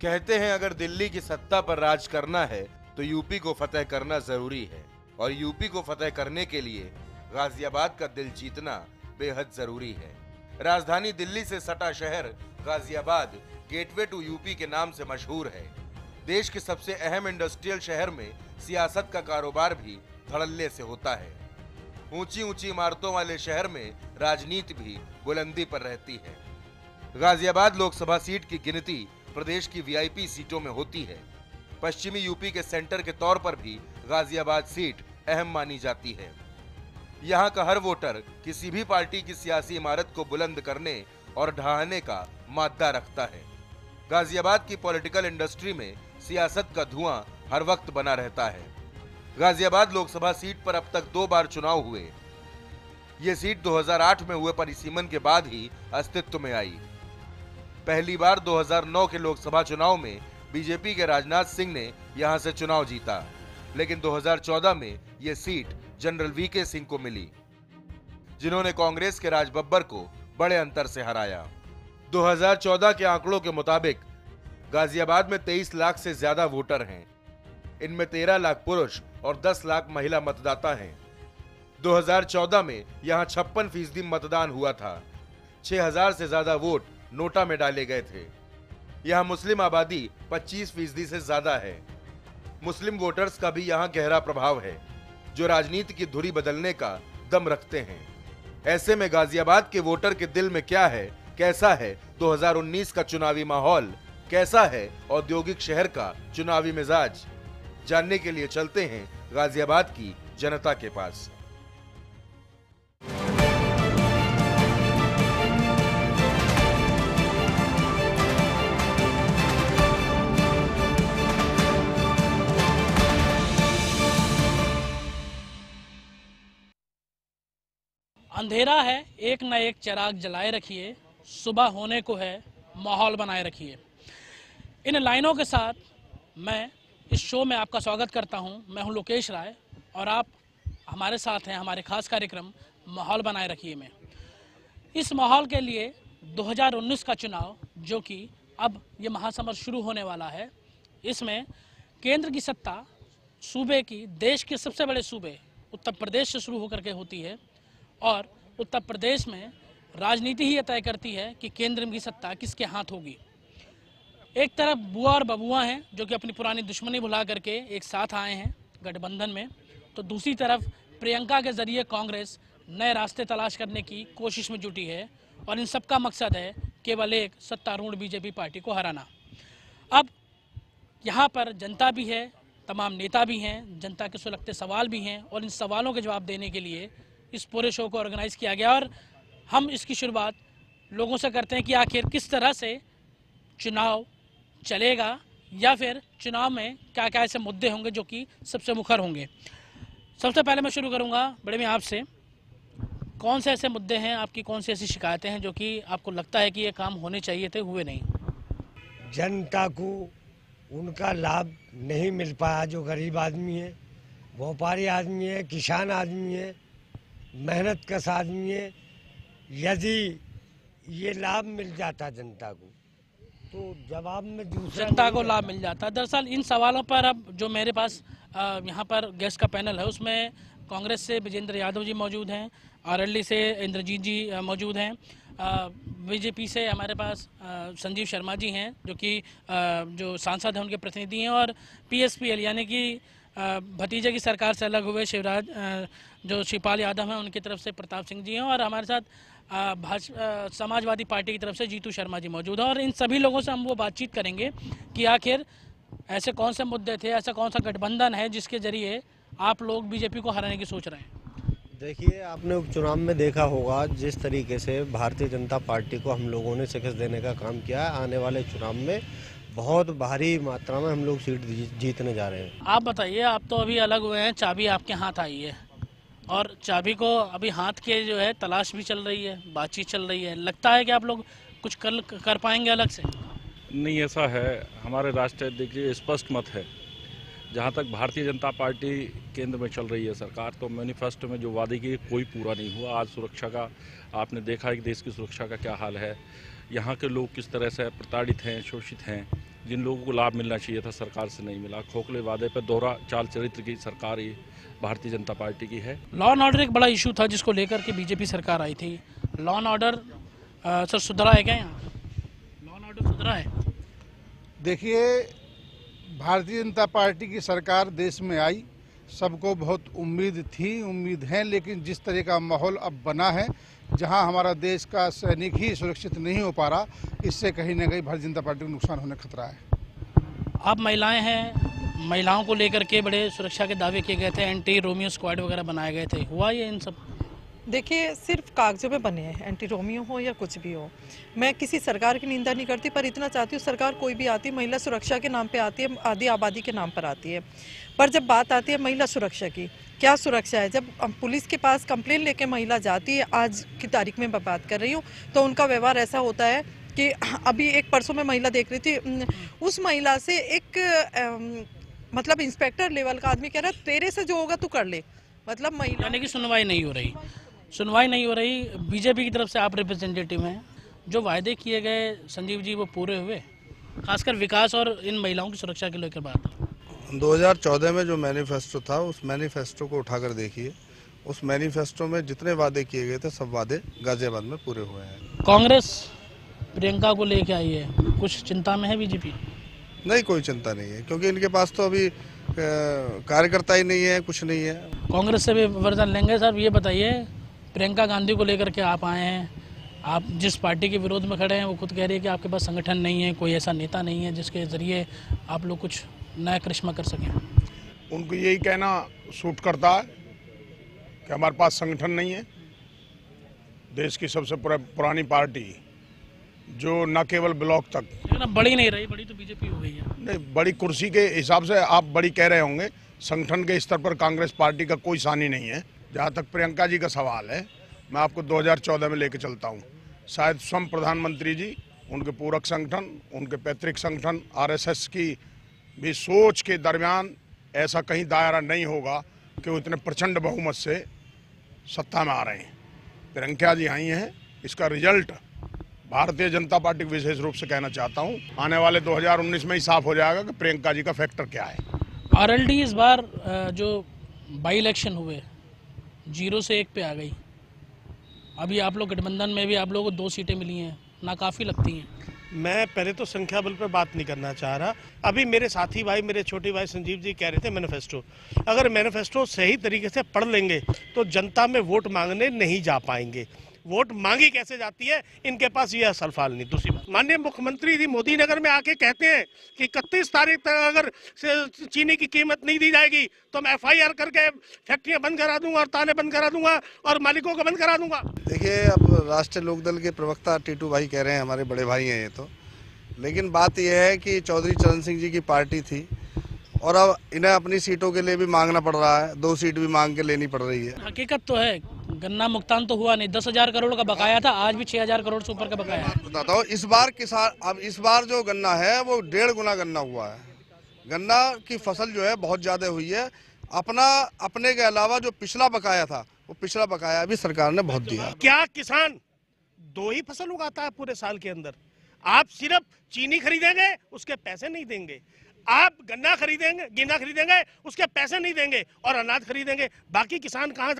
कहते हैं अगर दिल्ली की सत्ता पर राज करना है तो यूपी को फतेह करना जरूरी है और यूपी को फतेह करने के लिए गाजियाबाद का दिल जीतना बेहद जरूरी है। राजधानी दिल्ली से सटा शहर गाजियाबाद गेटवे टू यूपी के नाम से मशहूर है। देश के सबसे अहम इंडस्ट्रियल शहर में सियासत का कारोबार भी धड़ल्ले से होता है। ऊंची ऊंची इमारतों वाले शहर में राजनीति भी बुलंदी पर रहती है। गाजियाबाद लोकसभा सीट की गिनती प्रदेश की वीआईपी सीटों में होती है। पश्चिमी यूपी के सेंटर के तौर पर भी गाजियाबाद सीट अहम मानी जाती है। यहाँ का हर वोटर किसी भी पार्टी की सियासी इमारत को बुलंद करने और ढहाने का मादा रखता है। गाजियाबाद की पॉलिटिकल इंडस्ट्री में सियासत का धुआं हर वक्त बना रहता है। गाजियाबाद लोकसभा सीट पर अब तक 2 बार चुनाव हुए। ये सीट 2008 में हुए परिसीमन के बाद ही अस्तित्व में आई। पहली बार 2009 के लोकसभा चुनाव में बीजेपी के राजनाथ सिंह ने यहां से चुनाव जीता, लेकिन 2014 में यह सीट जनरल वीके सिंह को मिली, जिन्होंने कांग्रेस के राज बब्बर को बड़े अंतर से हराया। 2014 के आंकड़ों के मुताबिक गाजियाबाद में 23 लाख से ज्यादा वोटर हैं। इनमें 13 लाख पुरुष और 10 लाख महिला मतदाता हैं। 2014 में यहां 56% मतदान हुआ था। 6000 से ज्यादा वोट नोटा में डाले गए थे। यहां मुस्लिम आबादी 25% से ज्यादा है। मुस्लिम वोटर्स का भी यहां गहरा प्रभाव है, जो राजनीति की धुरी बदलने का दम रखते हैं। ऐसे में गाजियाबाद के वोटर के दिल में क्या है, कैसा है 2019 का चुनावी माहौल, कैसा है औद्योगिक शहर का चुनावी मिजाज, जानने के लिए चलते हैं गाजियाबाद की जनता के पास। अंधेरा है, एक न एक चिराग जलाए रखिए, सुबह होने को है, माहौल बनाए रखिए। इन लाइनों के साथ मैं इस शो में आपका स्वागत करता हूं। मैं हूं लोकेश राय और आप हमारे साथ हैं हमारे खास कार्यक्रम माहौल बनाए रखिए में। इस माहौल के लिए 2019 का चुनाव, जो कि अब ये महासमर शुरू होने वाला है, इसमें केंद्र की सत्ता सूबे की, देश के सबसे बड़े सूबे उत्तर प्रदेश से शुरू होकर के होती है और उत्तर प्रदेश में राजनीति ही तय करती है कि केंद्र की सत्ता किसके हाथ होगी। एक तरफ बुआ और बबुआ हैं जो कि अपनी पुरानी दुश्मनी भुला करके एक साथ आए हैं गठबंधन में, तो दूसरी तरफ प्रियंका के जरिए कांग्रेस नए रास्ते तलाश करने की कोशिश में जुटी है और इन सबका मकसद है केवल एक सत्तारूढ़ बीजेपी पार्टी को हराना। अब यहाँ पर जनता भी है, तमाम नेता भी हैं, जनता के सुलगते सवाल भी हैं और इन सवालों के जवाब देने के लिए इस पूरे शो को ऑर्गेनाइज किया गया और हम इसकी शुरुआत लोगों से करते हैं कि आखिर किस तरह से चुनाव चलेगा या फिर चुनाव में क्या क्या ऐसे मुद्दे होंगे जो कि सबसे मुखर होंगे। सबसे पहले मैं शुरू करूंगा बड़े में आपसे, कौन से ऐसे मुद्दे हैं, आपकी कौन सी ऐसी शिकायतें हैं जो कि आपको लगता है कि ये काम होने चाहिए थे, हुए नहीं? जनता को उनका लाभ नहीं मिल पाया। जो गरीब आदमी है, व्यापारी आदमी है, किसान आदमी है, मेहनत कश आदमी है, यदि ये लाभ मिल जाता जनता को तो जवाब में दूसरा जनता को लाभ मिल जाता। दरअसल इन सवालों पर अब जो मेरे पास यहाँ पर गेस्ट का पैनल है, उसमें कांग्रेस से विजेंद्र यादव जी मौजूद हैं, आरएलडी से इंद्रजीत जी मौजूद हैं, बीजेपी से हमारे पास संजीव शर्मा जी हैं जो कि जो सांसद हैं उनके प्रतिनिधि हैं, और पीएसपीएल यानी कि भतीजे की सरकार से अलग हुए शिवराज जो शिवपाल यादव हैं उनकी तरफ से प्रताप सिंह जी हैं, और हमारे साथ समाजवादी पार्टी की तरफ से जीतू शर्मा जी मौजूद हैं। और इन सभी लोगों से हम वो बातचीत करेंगे कि आखिर ऐसे कौन से मुद्दे थे, ऐसा कौन सा गठबंधन है जिसके जरिए आप लोग बीजेपी को हराने की सोच रहे हैं। देखिए, आपने उपचुनाव में देखा होगा जिस तरीके से भारतीय जनता पार्टी को हम लोगों ने शिकस्त देने का काम किया है। आने वाले चुनाव में बहुत भारी मात्रा में हम लोग सीट जीतने जा रहे हैं। आप बताइए, आप तो अभी अलग हुए हैं, चाबी आपके हाथ आई है और चाबी को अभी हाथ के जो है तलाश भी चल रही है, बातचीत चल रही है। लगता है कि आप लोग कुछ कर पाएंगे अलग से? नहीं, ऐसा है, हमारे राष्ट्रीय देखिए स्पष्ट मत है। जहाँ तक भारतीय जनता पार्टी केंद्र में चल रही है सरकार, तो मैनिफेस्टो में जो वादे किए कोई पूरा नहीं हुआ। आज सुरक्षा का आपने देखा है कि देश की सुरक्षा का क्या हाल है, यहाँ के लोग किस तरह से प्रताड़ित हैं, शोषित हैं। जिन लोगों को लाभ मिलना चाहिए था सरकार से नहीं मिला। खोखले वादे पर दोहरा चाल चरित्र की सरकार ये भारतीय जनता पार्टी की है। लॉ एंड ऑर्डर एक बड़ा इशू था जिसको लेकर के बीजेपी सरकार आई थी। लॉ एंड ऑर्डर सर सुधरा है क्या? यहाँ लॉ एंड ऑर्डर सुधरा है? देखिए, भारतीय जनता पार्टी की सरकार देश में आई, सबको बहुत उम्मीद थी, उम्मीद है, लेकिन जिस तरह का माहौल अब बना है, जहां हमारा देश का सैनिक ही सुरक्षित नहीं हो पा रहा, इससे कहीं ना कहीं भारतीय जनता पार्टी को नुकसान होने का खतरा है। आप महिलाएं हैं, महिलाओं को लेकर के बड़े सुरक्षा के दावे किए गए थे, एंटी रोमियो स्क्वाड वगैरह बनाए गए थे, हुआ ये इन सब? देखिए, सिर्फ कागजों पे बने हैं, एंटी रोमियो हो या कुछ भी हो। मैं किसी सरकार की निंदा नहीं करती, पर इतना चाहती हूँ सरकार कोई भी आती है महिला सुरक्षा के नाम पे आती है, आधी आबादी के नाम पर आती है। पर जब बात आती है महिला सुरक्षा की, क्या सुरक्षा है? जब पुलिस के पास कंप्लेन लेके महिला जाती है, आज की तारीख में मैं बात कर रही हूँ, तो उनका व्यवहार ऐसा होता है कि अभी एक परसों में महिला देख रही थी, उस महिला से एक मतलब इंस्पेक्टर लेवल का आदमी कह रहा है तेरे से जो होगा तू कर ले। मतलब महिला, यानी कि सुनवाई नहीं हो रही, सुनवाई नहीं हो रही। बीजेपी की तरफ से आप रिप्रेजेंटेटिव हैं, जो वायदे किए गए संजीव जी वो पूरे हुए, खासकर विकास और इन महिलाओं की सुरक्षा के लेकर बात? 2014 में जो मैनिफेस्टो था, उस मैनिफेस्टो को उठाकर देखिए, उस मैनिफेस्टो में जितने वादे किए गए थे सब वादे गाजियाबाद में पूरे हुए हैं। कांग्रेस प्रियंका को लेके आई है, कुछ चिंता में है बीजेपी? नहीं, कोई चिंता नहीं है, क्योंकि इनके पास तो अभी कार्यकर्ता ही नहीं है, कुछ नहीं है। कांग्रेस से भी वर्जन लेंगे? साहब ये बताइए, प्रियंका गांधी को लेकर के आप आए हैं, आप जिस पार्टी के विरोध में खड़े हैं वो खुद कह रही है कि आपके पास संगठन नहीं है, कोई ऐसा नेता नहीं है जिसके ज़रिए आप लोग कुछ नया करिश्मा कर सकें। उनको यही कहना सूट करता है कि हमारे पास संगठन नहीं है। देश की सबसे पुरानी पार्टी जो न केवल ब्लॉक तक, लेकिन बड़ी नहीं रही, बड़ी तो बीजेपी हो गई है। नहीं, बड़ी कुर्सी के हिसाब से आप बड़ी कह रहे होंगे, संगठन के स्तर पर कांग्रेस पार्टी का कोई सानी नहीं है। जहाँ तक प्रियंका जी का सवाल है, मैं आपको 2014 में लेके चलता हूँ। शायद स्वयं प्रधानमंत्री जी, उनके पूरक संगठन, उनके पैतृक संगठन आरएसएस की भी सोच के दरमियान ऐसा कहीं दायरा नहीं होगा कि वो इतने प्रचंड बहुमत से सत्ता में आ रहे हैं। प्रियंका जी आई हैं, इसका रिजल्ट भारतीय जनता पार्टी को विशेष रूप से कहना चाहता हूँ, आने वाले 2019 में ही साफ हो जाएगा कि प्रियंका जी का फैक्टर क्या है। आरएलडी इस बार जो बाई इलेक्शन हुए 0 से 1 पे आ गई। अभी आप लोग गठबंधन में भी आप लोगों को 2 सीटें मिली हैं, नाकाफी लगती हैं। मैं पहले तो संख्या बल पर बात नहीं करना चाह रहा। अभी मेरे साथी भाई, मेरे छोटे भाई संजीव जी कह रहे थे मैनिफेस्टो, अगर मैनिफेस्टो सही तरीके से पढ़ लेंगे तो जनता में वोट मांगने नहीं जा पाएंगे। वोट मांगी कैसे जाती है, इनके पास यह सवाल नहीं। दूसरी बात, माननीय मुख्यमंत्री जी मोदी नगर में आके कहते हैं कि 31 तारीख तक अगर चीनी की कीमत नहीं दी जाएगी तो मैं FIR करके फैक्ट्रियां बंद करा दूंगा और ताले बंद करा दूंगा और मालिकों को बंद करा दूंगा। देखिए, अब राष्ट्रीय लोकदल के प्रवक्ता टीटू भाई कह रहे हैं, हमारे बड़े भाई हैं ये तो, लेकिन बात यह है कि चौधरी चरण सिंह जी की पार्टी थी और अब इन्हें अपनी सीटों के लिए भी मांगना पड़ रहा है, 2 सीट भी मांग के लेनी पड़ रही है। हकीकत तो है, गन्ना भुगतान तो हुआ नहीं, 10,000 करोड़ का बकाया था, आज भी 6,000 करोड़ से ऊपर का बकाया है। बताता हूँ, इस बार किसान, अब इस बार जो गन्ना है वो 1.5 गुना गन्ना हुआ है। गन्ना की फसल जो है बहुत ज्यादा हुई है। अपने के अलावा जो पिछला बकाया था, वो पिछला बकाया भी सरकार ने बहुत दिया। क्या किसान 2 ही फसल उगाता है पूरे साल के अंदर? आप सिर्फ चीनी खरीदेंगे, उसके पैसे नहीं देंगे। आप गन्ना खरीदेंगे, उसके पैसे नहीं देंगे और अनाज खरीदेंगे। बाकी किसान कहाँ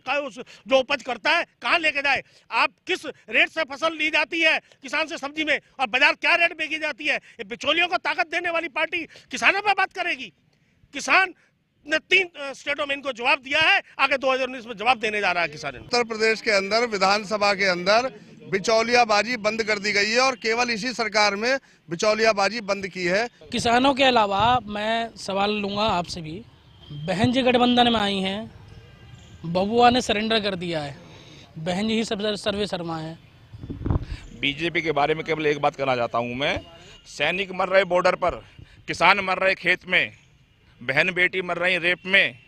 जो उपज करता है कहाँ लेके जाए? आप किस रेट से फसल ली जाती है किसान से सब्जी में, और बाजार क्या रेट बेची जाती है? बिचौलियों को ताकत देने वाली पार्टी किसानों पर बात करेगी। किसान ने 3 स्टेटों में इनको जवाब दिया है, आगे 2019 में जवाब देने जा रहा है किसान। उत्तर प्रदेश के अंदर विधानसभा के अंदर बिचौलियाबाजी बंद कर दी गई है और केवल इसी सरकार में बिचौलियाबाजी बंद की है। किसानों के अलावा मैं सवाल लूंगा आपसे भी, बहन जी गठबंधन में आई हैं, बबुआ ने सरेंडर कर दिया है, बहन जी ही सब सर्वे शर्मा है। बीजेपी के बारे में केवल एक बात कहना चाहता हूँ मैं, सैनिक मर रहे बॉर्डर पर, किसान मर रहे खेत में, बहन बेटी मर रही रेप में,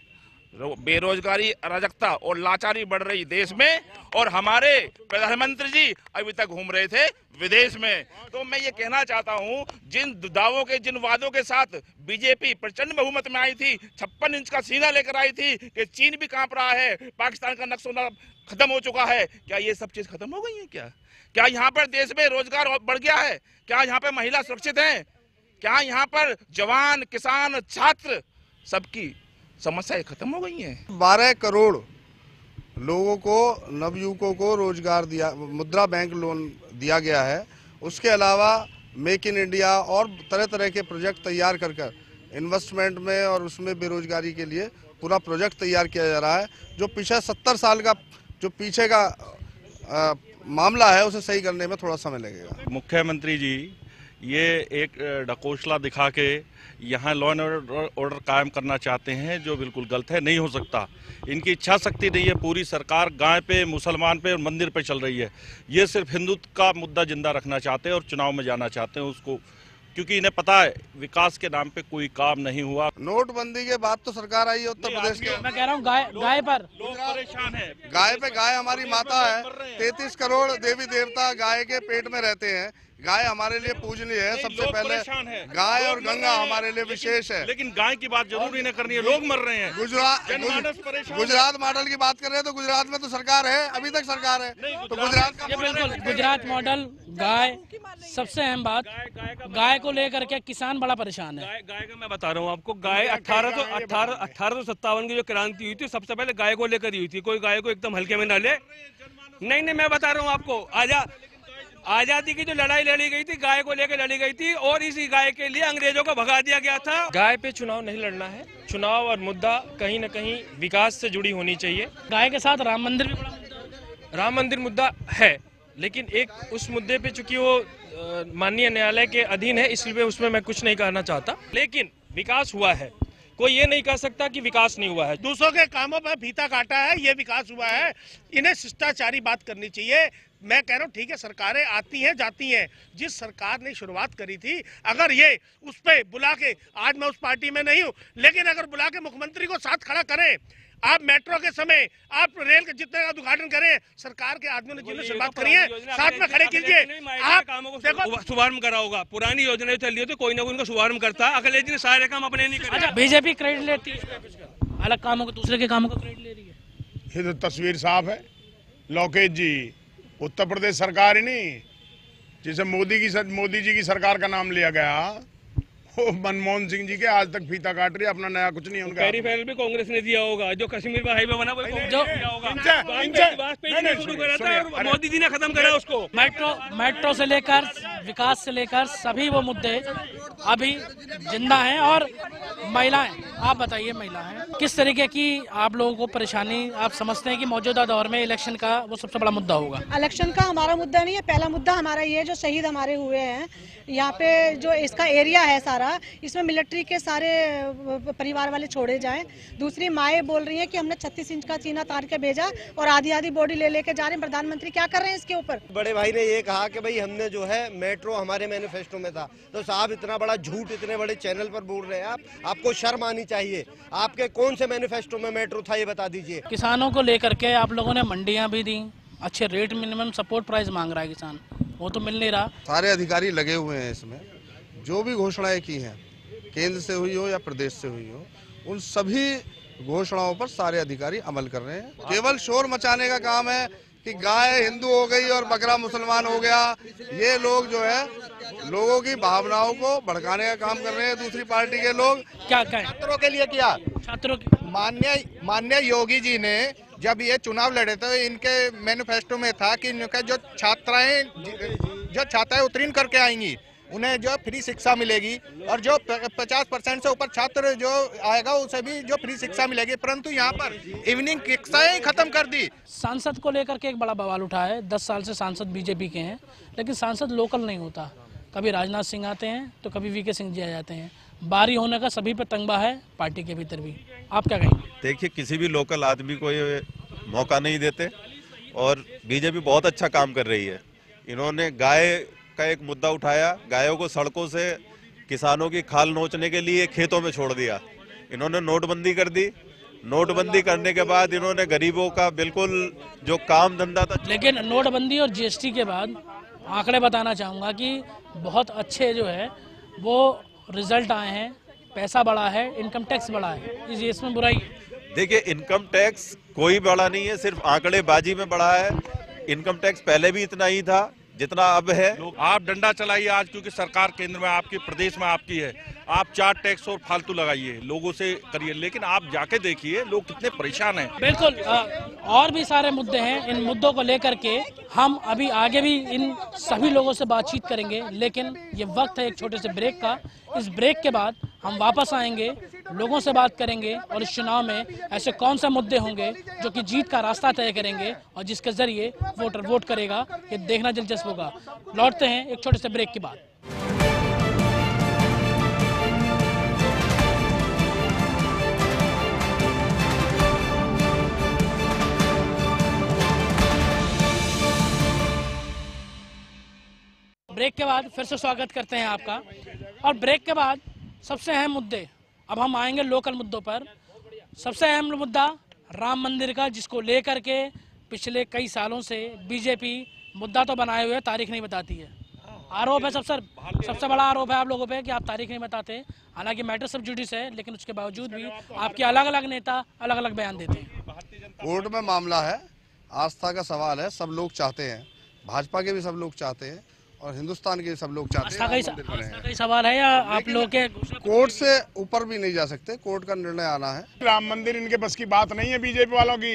बेरोजगारी, अराजकता और लाचारी बढ़ रही देश में, और हमारे प्रधानमंत्री जी अभी तक घूम रहे थे विदेश में। तो मैं ये कहना चाहता हूँ, जिन दावों के, जिन वादों के साथ बीजेपी प्रचंड बहुमत में आई थी, 56 इंच का सीना लेकर आई थी कि चीन भी कांप रहा है, पाकिस्तान का नक्शा खत्म हो चुका है, क्या ये सब चीज खत्म हो गई है? क्या यहाँ पर देश में रोजगार बढ़ गया है? क्या यहाँ पे महिला सुरक्षित हैं? क्या यहाँ पर जवान, किसान, छात्र सबकी समस्याएं खत्म हो गई हैं? 12 करोड़ लोगों को, नवयुवकों को रोजगार दिया, मुद्रा बैंक लोन दिया गया है। उसके अलावा मेक इन इंडिया और तरह तरह के प्रोजेक्ट तैयार कर इन्वेस्टमेंट में और उसमें बेरोजगारी के लिए पूरा प्रोजेक्ट तैयार किया जा रहा है। जो पिछले 70 साल का जो पीछे का मामला है उसे सही करने में थोड़ा समय लगेगा। मुख्यमंत्री जी ये एक ढकोसला दिखा के यहाँ लॉ एंड ऑर्डर कायम करना चाहते हैं, जो बिल्कुल गलत है, नहीं हो सकता। इनकी इच्छा शक्ति नहीं है। पूरी सरकार गाय पे, मुसलमान पे और मंदिर पे चल रही है। ये सिर्फ हिंदुत्व का मुद्दा जिंदा रखना चाहते हैं और चुनाव में जाना चाहते हैं उसको, क्योंकि इन्हें पता है विकास के नाम पे कोई काम नहीं हुआ। नोटबंदी के बाद तो सरकार आई है उत्तर प्रदेश के। मैं कह रहा हूँ गाय पर लोग परेशान है। गाय पे, गाय हमारी माता है। 33 करोड़ देवी देवता गाय के पेट में रहते हैं। गाय हमारे लिए पूजनीय है। सबसे पहले गाय और गंगा हमारे लिए विशेष है। लेकिन गाय की बात जरूरी नहीं करनी है, लोग मर रहे हैं। गुजरात मॉडल की बात कर रहे हैं तो गुजरात में तो सरकार है, अभी तक सरकार है। तो गुजरात का बिल्कुल गुजरात मॉडल, गाय, सबसे अहम बात, गाय को लेकर के किसान बड़ा परेशान है। गाय का मैं बता रहा हूँ आपको, गाय 1857 की जो क्रांति हुई थी, सबसे पहले गाय को लेकर हुई थी। कोई गाय को एकदम हल्के में ना ले। नहीं, मैं बता रहा हूँ आपको, आजादी की जो लड़ाई लड़ी गई थी, गाय को लेकर लड़ी गई थी और इसी गाय के लिए अंग्रेजों को भगा दिया गया था। गाय पे चुनाव नहीं लड़ना है। चुनाव और मुद्दा कहीं न कहीं विकास से जुड़ी होनी चाहिए। गाय के साथ राम मंदिर भी बड़ा मुद्दा, राम मंदिर मुद्दा है, लेकिन एक उस मुद्दे पे चूंकि वो माननीय न्यायालय के अधीन है, इसलिए उसमें मैं कुछ नहीं कहना चाहता। लेकिन विकास हुआ है, कोई ये नहीं कह सकता कि विकास नहीं हुआ है। दूसरों के कामों पर फीता काटा है, ये विकास हुआ है। इन्हें शिष्टाचारी बात करनी चाहिए। मैं कह रहा हूँ ठीक है, सरकारें आती हैं जाती हैं। जिस सरकार ने शुरुआत करी थी, अगर ये उस पे बुला के, आज मैं उस पार्टी में नहीं हूँ, लेकिन अगर बुला के मुख्यमंत्री को साथ खड़ा करें, आप मेट्रो के समय, आप रेल के जितने का उद्घाटन करें, सरकार के आदमियों ने जिन्होंने शुरुआत करी है, साथ में खड़े कीजिए। आप देखो, शुभारंभ करा होगा, पुरानी योजना चल रही है तो कोई ना कोई उनका शुभारंभ करता है। अगले दिन सारे काम अपने नहीं करते। अच्छा, बीजेपी क्रेडिट लेती है अलग कामों को, दूसरे के कामों का क्रेडिट ले रही है। ये तो तस्वीर साफ है। लोकेश जी, उत्तर प्रदेश सरकार ही नहीं, जिसे मोदी जी की सरकार का नाम लिया गया, वो मनमोहन सिंह जी के आज तक फीता काट रही है। अपना नया कुछ नहीं उनका। पेरीफेरल भी कांग्रेस ने दिया होगा। जो कश्मीर में हाईवे बना वो कांग्रेस ने दिया होगा। शुरू करा था और मोदी जी ने खत्म करा उसको। मेट्रो से लेकर विकास से लेकर सभी वो मुद्दे अभी जिंदा हैं। और महिलाएं, आप बताइए, महिलाएं किस तरीके की आप लोगों को परेशानी आप समझते हैं कि मौजूदा दौर में इलेक्शन का वो सबसे बड़ा मुद्दा होगा? इलेक्शन का हमारा मुद्दा नहीं है। पहला मुद्दा हमारा ये जो शहीद हमारे हुए हैं, यहाँ पे जो इसका एरिया है सारा, इसमें मिलिट्री के सारे परिवार वाले छोड़े जाएं। दूसरी, माएँ बोल रही हैं कि हमने 36 इंच का चीना तार के भेजा और आधी बॉडी लेके जा रहे हैं। प्रधानमंत्री क्या कर रहे हैं इसके ऊपर? बड़े भाई ने ये कहा कि भाई हमने जो है मेट्रो हमारे मैनिफेस्टो में था। तो साहब, इतना बड़ा झूठ इतने बड़े चैनल पर बोल रहे हैं आप, आपको शर्म आनी चाहिए। आपके कौन से मैनिफेस्टो में मेट्रो था, ये बता दीजिए। किसानों को लेकर के आप लोगों ने मंडियां भी दी, अच्छे रेट, मिनिमम सपोर्ट प्राइस मांग रहा है किसान, वो तो मिल नहीं रहा। सारे अधिकारी लगे हुए हैं इसमें। जो भी घोषणाएं की हैं, केंद्र से हुई हो या प्रदेश से हुई हो, उन सभी घोषणाओं पर सारे अधिकारी अमल कर रहे हैं। केवल शोर मचाने का काम है कि गाय हिंदू हो गई और बकरा मुसलमान हो गया। ये लोग जो है लोगों की भावनाओं को भड़काने का काम कर रहे हैं। दूसरी पार्टी के लोग क्या कहें? छात्रों के लिए किया। छात्रों की माननीय योगी जी ने जब ये चुनाव लड़े थे, इनके मैनिफेस्टो में था कि इनका जो छात्राएं उत्तीर्ण करके आएंगी उन्हें जो फ्री शिक्षा मिलेगी, और जो 50% से ऊपर छात्र जो आएगा उसे भी जो फ्री शिक्षा मिलेगी। परंतु यहाँ पर इवनिंग कक्षाएं ही खत्म कर दी। सांसद को लेकर के एक बड़ा बवाल उठा है। 10 साल से सांसद बीजेपी के हैं, लेकिन सांसद लोकल नहीं होता। कभी राजनाथ सिंह आते हैं तो कभी वीके सिंह जी आ जाते हैं। बारी होने का सभी पे तंगबा है, पार्टी के भीतर भी। आप क्या कहेंगे? देखिए, किसी भी लोकल आदमी को ये मौका नहीं देते और बीजेपी बहुत अच्छा काम कर रही है। इन्होंने गाय का एक मुद्दा उठाया, गायों को सड़कों से किसानों की खाल नोचने के लिए खेतों में छोड़ दिया। इन्होंने नोटबंदी कर दी। नोटबंदी करने के बाद इन्होंने गरीबों का बिल्कुल जो काम धंधा था। लेकिन नोटबंदी और जीएसटी के बाद आंकड़े बताना चाहूँगा कि बहुत अच्छे जो है वो रिजल्ट आए हैं। पैसा बढ़ा है, इनकम टैक्स बढ़ा है, इसमें बुराई है? देखिए, इनकम टैक्स कोई बड़ा नहीं है, सिर्फ आंकड़ेबाजी में बढ़ा है। इनकम टैक्स पहले भी इतना ही था। जितना अब है। आप डंडा चलाइए आज, क्योंकि सरकार केंद्र में आपकी, प्रदेश में आपकी है। आप 4 टैक्स और फालतू लगाइए, लोगों से करिए, लेकिन आप जाके देखिए लोग कितने परेशान हैं। बिल्कुल, और भी सारे मुद्दे हैं। इन मुद्दों को लेकर के हम अभी आगे भी इन सभी लोगों से बातचीत करेंगे, लेकिन ये वक्त है एक छोटे से ब्रेक का। इस ब्रेक के बाद हम वापस आएंगे, लोगों से बात करेंगे और इस चुनाव में ऐसे कौन से मुद्दे होंगे जो कि जीत का रास्ता तय करेंगे और जिसके जरिए वोटर वोट करेगा, ये देखना दिलचस्प होगा। लौटते हैं एक छोटे से ब्रेक के बाद। ब्रेक के बाद फिर से स्वागत करते हैं आपका। और ब्रेक के बाद सबसे अहम मुद्दे, अब हम आएंगे लोकल मुद्दों पर। सबसे अहम मुद्दा राम मंदिर का, जिसको लेकर के पिछले कई सालों से बीजेपी मुद्दा तो बनाए हुए, तारीख नहीं बताती है। आरोप है, सबसे बड़ा आरोप है आप लोगों पे कि आप तारीख नहीं बताते। हालांकि मैटर सब जुडिस है, लेकिन उसके बावजूद भी आपके अलग अलग नेता अलग अलग बयान देते हैं। कोर्ट में मामला है, आस्था का सवाल है, सब लोग चाहते हैं, भाजपा के भी सब लोग चाहते हैं और हिंदुस्तान के सब लोग चाहते हैं। आस्था का सवाल है या आप लोग के कोर्ट से ऊपर भी नहीं जा सकते, कोर्ट का निर्णय आना है। राम मंदिर इनके बस की बात नहीं है बीजेपी वालों की।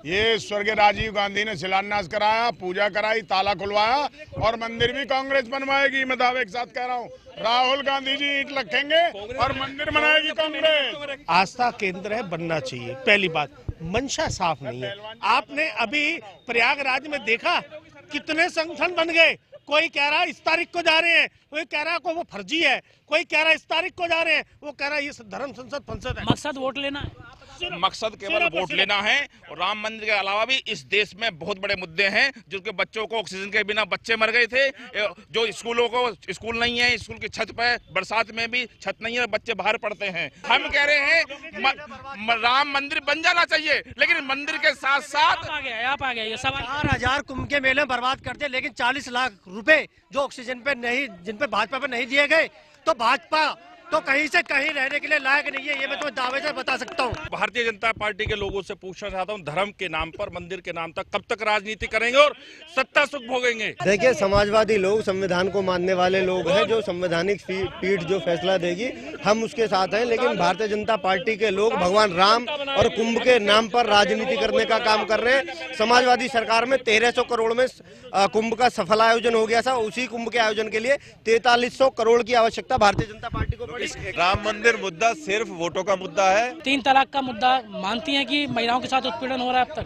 ये स्वर्गीय राजीव गांधी ने शिलान्यास कराया, पूजा कराई, ताला खुलवाया और मंदिर भी कांग्रेस बनवाएगी। मैं दावे के साथ कह रहा हूँ, राहुल गांधी जी ईंट रखेंगे और मंदिर बनाएगी कांग्रेस। आस्था केंद्र है, बनना चाहिए। पहली बात, मंशा साफ नहीं है। आपने अभी प्रयागराज में देखा कितने संगठन बन गए। कोई कह रहा है इस तारीख को जा रहे हैं, कोई कह रहा है को वो फर्जी है, कोई कह रहा है इस तारीख को जा रहे हैं, वो कह रहा है ये धर्म संसद है। मकसद वोट लेना है, मकसद केवल वोट लेना है। और राम मंदिर के अलावा भी इस देश में बहुत बड़े मुद्दे हैं, जिनके बच्चों को ऑक्सीजन के बिना बच्चे मर गए थे, जो स्कूलों को स्कूल नहीं है, स्कूल की छत पे बरसात में भी छत नहीं है, बच्चे बाहर पढ़ते हैं। हम कह रहे हैं राम मंदिर बन जाना चाहिए, लेकिन मंदिर के साथ साथ आप आ गए ये सवाल। 4,000 कुंभ के मेले बर्बाद करते, लेकिन 40 लाख रुपए जो ऑक्सीजन पे नहीं, जिन पे भाजपा पे नहीं दिए गए, तो भाजपा तो कहीं से कहीं रहने के लिए लायक नहीं है। ये मैं तुम्हें दावे से बता सकता हूँ। भारतीय जनता पार्टी के लोगों से पूछना चाहता हूँ, धर्म के नाम पर, मंदिर के नाम तक कब तक राजनीति करेंगे और सत्ता सुख भोगेंगे? देखिए, समाजवादी लोग, संविधान को मानने वाले लोग हैं, जो संवैधानिक पीठ जो फैसला देगी हम उसके साथ हैं। लेकिन भारतीय जनता पार्टी के लोग भगवान राम और कुंभ के नाम पर राजनीति करने का काम कर रहे हैं। समाजवादी सरकार में 1300 करोड़ में कुंभ का सफल आयोजन हो गया था। उसी कुंभ के आयोजन के लिए 4300 करोड़ की आवश्यकता भारतीय जनता पार्टी को पड़ी। राम मंदिर मुद्दा सिर्फ वोटों का मुद्दा है। 3 तलाक का मुद्दा मानती हैं कि महिलाओं के साथ उत्पीड़न हो रहा है अब तक?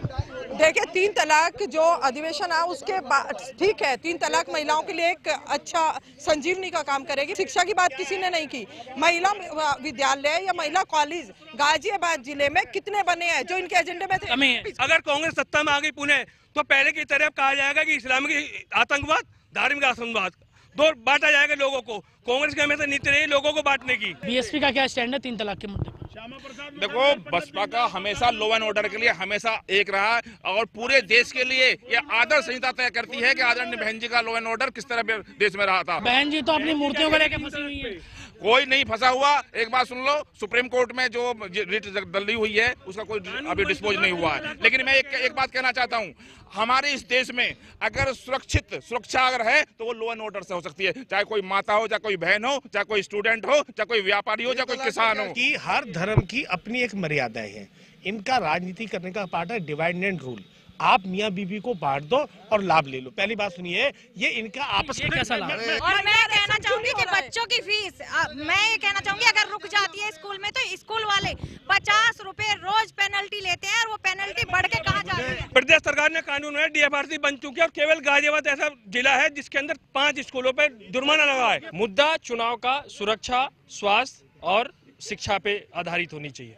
देखिए, 3 तलाक जो अधिवेशन है उसके बाद ठीक है, 3 तलाक महिलाओं के लिए एक अच्छा संजीवनी का काम करेगी। शिक्षा की बात किसी ने नहीं की। महिला विद्यालय या महिला कॉलेज गाजियाबाद जिले में कितने बने हैं जो इनके एजेंडे में थे? अगर कांग्रेस सत्ता में आ गई पुणे, तो पहले की तरह कहा जाएगा कि इस्लामिक आतंकवाद, धार्मिक आतंकवाद दो बांटा जाएगा लोगों को। कांग्रेस की हमेशा नीति रही लोगों को बांटने की। बीएसपी का क्या स्टैंड है 3 तलाक के मुद्दे पर? देखो, बसपा का हमेशा लॉ एंड ऑर्डर के लिए हमेशा एक रहा और पूरे देश के लिए ये आदर्श संहिता तय करती है कि आदरणीय बहन जी का लॉ एंड ऑर्डर किस तरह देश में रहा था। बहन जी तो अपनी मूर्तियों को लेकर फंसी हुई है। कोई नहीं फंसा हुआ। एक बात सुन लो, सुप्रीम कोर्ट में जो रिट दली हुई है उसका कोई अभी डिस्पोज नहीं हुआ है। लेकिन मैं एक बात कहना चाहता हूँ, हमारे इस देश में अगर सुरक्षा अगर है तो वो लॉ एंड ऑर्डर से हो सकती है, चाहे कोई माता हो, चाहे कोई बहन हो, चाहे कोई स्टूडेंट हो, चाहे कोई व्यापारी हो, चाहे कोई किसान हो। कि हर धर्म की अपनी एक मर्यादाएं हैं। इनका राजनीति करने का पार्ट है डिवाइड एंड रूल। आप मियाँ बीबी को बांट दो और लाभ ले लो। पहली बात सुनिए, ये इनका आपस में कैसा लाभ? और मैं कहना चाहूंगी कि बच्चों की फीस, मैं ये कहना चाहूंगी अगर रुक जाती है स्कूल में तो स्कूल वाले 50 रुपए रोज पेनल्टी लेते हैं और वो पेनल्टी बढ़ के कहाँ जाती है? प्रदेश सरकार ने कानून है, DFRC बन चुकी है और केवल गाजियाबाद ऐसा जिला है जिसके अंदर 5 स्कूलों पे जुर्माना लगा है। मुद्दा चुनाव का सुरक्षा, स्वास्थ्य और शिक्षा पे आधारित होनी चाहिए।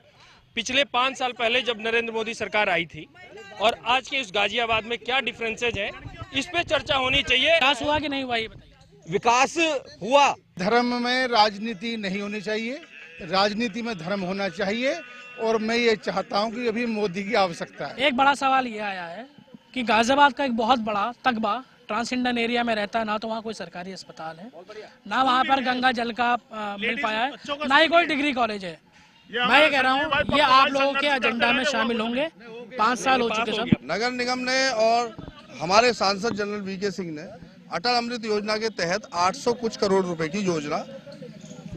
पिछले 5 साल पहले जब नरेंद्र मोदी सरकार आई थी और आज के इस गाजियाबाद में क्या डिफरेंसेज है, इस पे चर्चा होनी चाहिए। विकास हुआ कि नहीं हुआ ये बताइए। विकास हुआ। धर्म में राजनीति नहीं होनी चाहिए, राजनीति में धर्म होना चाहिए। और मैं ये चाहता हूँ कि अभी मोदी की आवश्यकता है। एक बड़ा सवाल ये आया है कि गाजियाबाद का एक बहुत बड़ा तकबा ट्रांस इंडियन एरिया में रहता है, ना तो वहाँ कोई सरकारी अस्पताल है, ना वहाँ पर गंगा जल का मिल पाया है, ना ही कोई डिग्री कॉलेज है। मैं ये कह रहा हूँ, ये आप लोगों के एजेंडा में शामिल होंगे? 5 साल हो चुके सब। नगर निगम ने और हमारे सांसद जनरल VK सिंह ने अटल अमृत योजना के तहत 800 कुछ करोड़ रुपए की योजना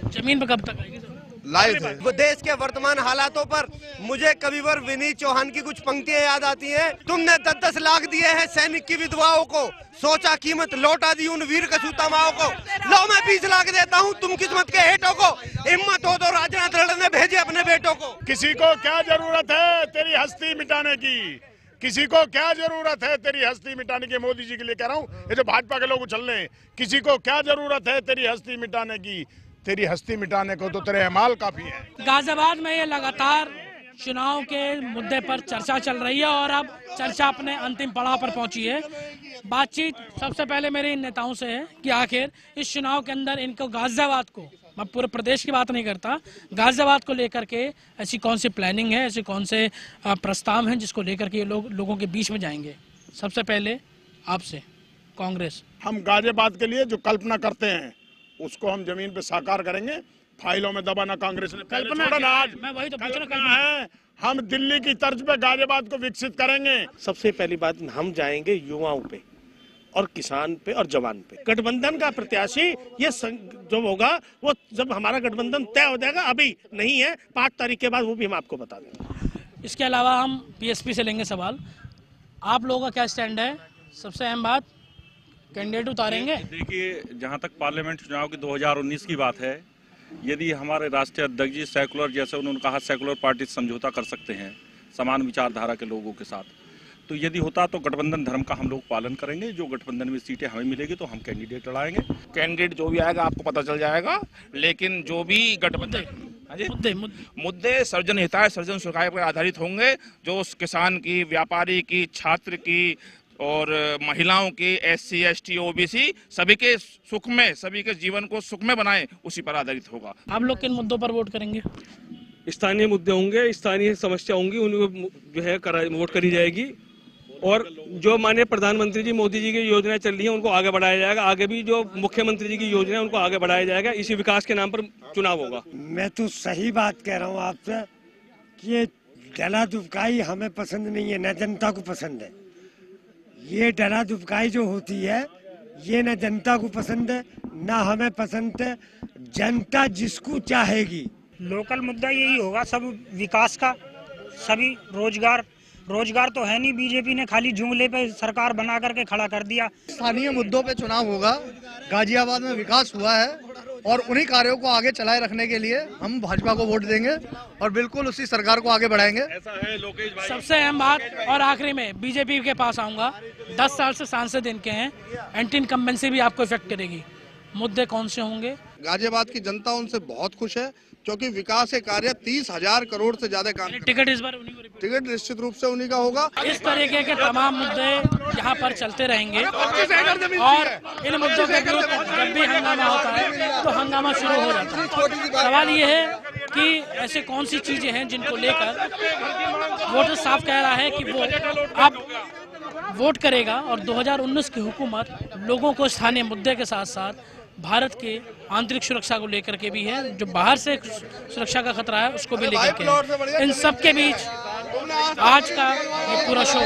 जमीन पर कब तक आएगी? लाए थे। वो देश के वर्तमान हालातों पर मुझे कविवर विनीत चौहान की कुछ पंक्तियां याद आती हैं। तुमने 10-10 लाख दिए हैं सैनिक की विधवाओं को, सोचा कीमत लौटा दी उन वीर कसूता माओ को। लो मैं 20 लाख देता हूं तुम किस्मत के हेठों को, हिम्मत हो तो राजनाथ लड़ने भेजे अपने बेटों को। किसी को क्या जरूरत है तेरी हस्ती मिटाने की, किसी को क्या जरूरत है तेरी हस्ती मिटाने की। मोदी जी के लिए कह रहा हूँ, ये जो भाजपा के लोग उछल रहे हैं, किसी को क्या जरूरत है तेरी हस्ती मिटाने की, तेरी हस्ती मिटाने को तो तेरे अमाल काफी है। गाजियाबाद में ये लगातार चुनाव के मुद्दे पर चर्चा चल रही है और अब चर्चा अपने अंतिम पड़ाव पर पहुंची है। बातचीत सबसे पहले मेरे इन नेताओं से है कि आखिर इस चुनाव के अंदर इनको गाजियाबाद को, मैं पूरे प्रदेश की बात नहीं करता, गाजियाबाद को लेकर के ऐसी कौन सी प्लानिंग है, ऐसे कौन से प्रस्ताव हैं जिसको लेकर के ये लोगों के बीच में जाएंगे। सबसे पहले आपसे कांग्रेस। हम गाजियाबाद के लिए जो कल्पना करते हैं उसको हम जमीन पे साकार करेंगे। फाइलों में दबाना कांग्रेस ने कल्पना छोड़ा ना, आज मैं वही तो कल्पना है। हम दिल्ली की तर्ज पे गाजियाबाद को विकसित करेंगे। सबसे पहली बात हम जाएंगे युवाओं पे और किसान पे और जवान पे। गठबंधन का प्रत्याशी ये जो होगा वो जब हमारा गठबंधन तय हो जाएगा, अभी नहीं है, 5 तारीख के बाद वो भी हम आपको बता देंगे। इसके अलावा हम पीएसपी से लेंगे सवाल, आप लोगों का क्या स्टैंड है? सबसे अहम बात, कैंडिडेट उतारेंगे? देखिए, जहां तक पार्लियामेंट चुनाव की 2019 की बात है, यदि हमारे राष्ट्रीय अध्यक्ष जी सेकुलर, जैसे उन्होंने कहा सेकुलर पार्टी समझौता कर सकते हैं समान विचारधारा के लोगों के साथ, तो यदि होता तो गठबंधन धर्म का हम लोग पालन करेंगे। जो गठबंधन में सीटें हमें मिलेगी तो हम कैंडिडेट लड़ाएंगे। कैंडिडेट जो भी आएगा आपको पता चल जाएगा, लेकिन जो भी गठबंधन मुद्दे सर्जन हिताय सर्जन सुखाय पर आधारित होंगे, जो किसान की, व्यापारी की, छात्र की और महिलाओं की, SC ST OBC सभी के सुख में, सभी के जीवन को सुख में बनाए, उसी पर आधारित होगा। आप लोग किन मुद्दों पर वोट करेंगे? स्थानीय मुद्दे होंगे, स्थानीय समस्या होंगी, उनको जो है वोट करी जाएगी। और जो माननीय प्रधानमंत्री जी मोदी जी की योजनाएं चल रही हैं उनको आगे बढ़ाया जाएगा। आगे भी जो मुख्यमंत्री जी की योजना है उनको आगे बढ़ाया जाएगा। इसी विकास के नाम पर चुनाव होगा। मैं तो सही बात कह रहा हूँ आपसे कि ये डला दुबकाई हमें पसंद नहीं है, न जनता को पसंद है। ये डला दुबकाई जो होती है ये न जनता को पसंद है न हमें पसंद है। जनता जिसको चाहेगी। लोकल मुद्दा यही होगा, सब विकास का, सभी रोजगार तो है नहीं। बीजेपी ने खाली जुमले पे सरकार बना करके खड़ा कर दिया। स्थानीय मुद्दों पे चुनाव होगा। गाजियाबाद में विकास हुआ है और उन्हीं कार्यों को आगे चलाए रखने के लिए हम भाजपा को वोट देंगे और बिल्कुल उसी सरकार को आगे बढ़ाएंगे। ऐसा है लोकेश भाई। सबसे अहम बात और आखिरी में बीजेपी के पास आऊंगा, 10 साल से सांसद इनके हैं, एंटी इनकम्बेंसी भी आपको इफेक्ट करेगी। मुद्दे कौन से होंगे? गाजियाबाद की जनता उनसे बहुत खुश है क्योंकि विकास के कार्य 30,000 करोड़ से ज्यादा काम। टिकट इस बार टिकट निश्चित रूप से उन्हीं का होगा। इस तरीके के तमाम मुद्दे यहाँ पर चलते रहेंगे और इन मुद्दों के विरुद्ध जब भी हंगामा होता है तो हंगामा शुरू हो जाता है। सवाल ये है कि ऐसे कौन सी चीजें हैं जिनको लेकर वोटर साफ कह रहा है कि वो अब वोट करेगा और 2019 की हुकूमत लोगों को स्थानीय मुद्दे के साथ साथ भारत के आंतरिक सुरक्षा को लेकर के भी है, जो बाहर से सुरक्षा का खतरा है उसको भी लेकर के है। इन सब के बीच आज का ये पूरा शो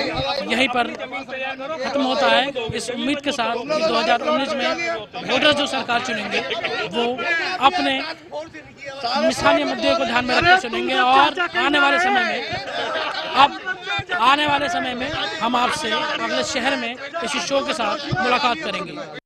यहीं पर खत्म होता है, इस उम्मीद के साथ कि 2019 में वोटर जो सरकार चुनेंगे वो अपने स्थानीय मुद्दे को ध्यान में रखकर चुनेंगे। और आने वाले समय में हम आपसे अगले शहर में इसी शो के साथ मुलाकात करेंगे।